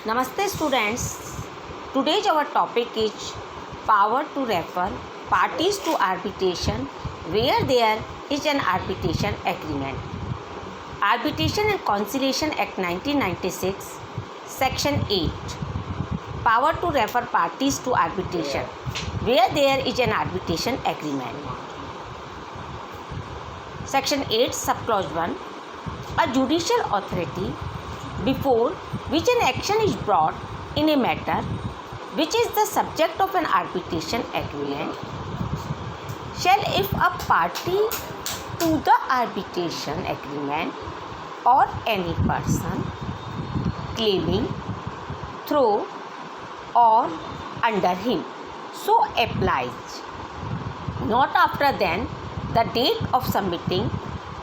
Namaste students. Today's our topic is power to refer parties to arbitration where there is an arbitration agreement. Arbitration and Conciliation Act 1996 Section 8. Power to refer parties to arbitration where there is an arbitration agreement. Section 8 Subclause 1. A judicial authority before which an action is brought in a matter which is the subject of an arbitration agreement shall, if a party to the arbitration agreement or any person claiming through or under him so applies, not after than the date of submitting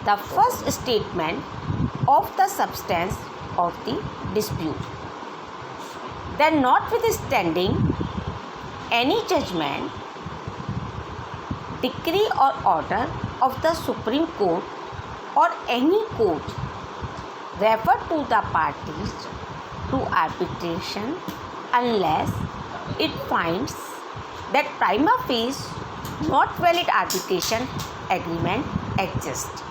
the first statement of the substance of the dispute, then notwithstanding any judgment, decree or order of the Supreme Court or any court refer to the parties to arbitration unless it finds that prima facie not valid arbitration agreement exists.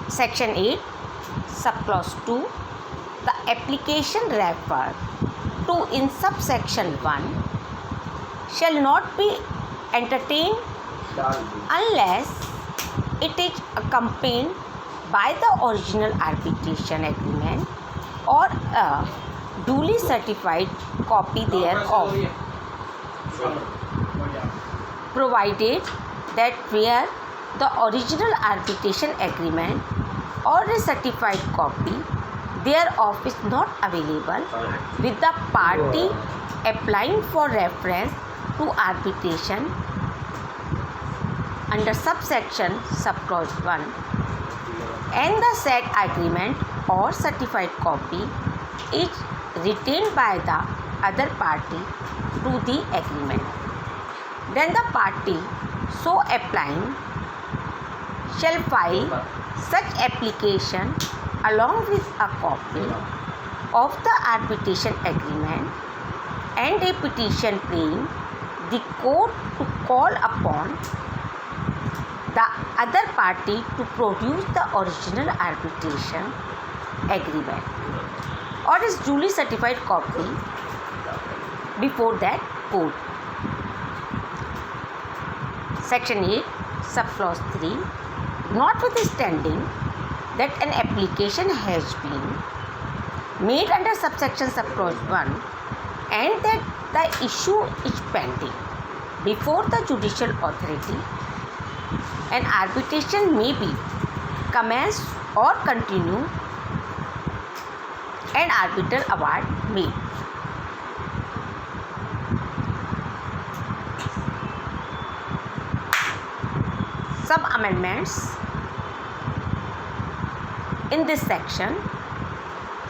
Section 8 Subclause 2. The application referred to in subsection 1 shall not be entertained unless it is accompanied by the original arbitration agreement or a duly certified copy thereof, provided that where the original arbitration agreement or a certified copy thereof is not available with the party applying for reference to arbitration under subsection subclause 1, and the said agreement or certified copy is retained by the other party to the agreement, then the party so applying shall file such application along with a copy of the arbitration agreement and a petition praying the court to call upon the other party to produce the original arbitration agreement or its duly certified copy before that court. Section 8 Subclause 3. Notwithstanding that an application has been made under subsection subclause 1 and that the issue is pending before the judicial authority, an arbitration may be commenced or continue, an arbitral award made. Some amendments in this section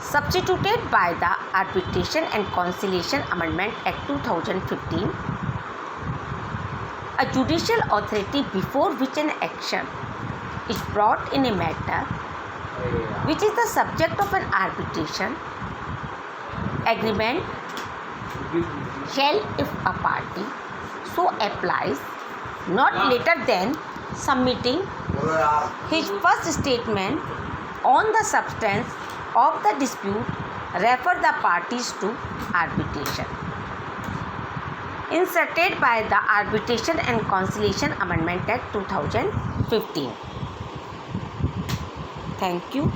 substituted by the Arbitration and Conciliation Amendment Act 2015. A judicial authority before which an action is brought in a matter which is the subject of an arbitration agreement shall, if a party so applies, not later than submitting his first statement on the substance of the dispute, refer the parties to arbitration. Inserted by the Arbitration and Conciliation Amendment Act 2015. Thank you.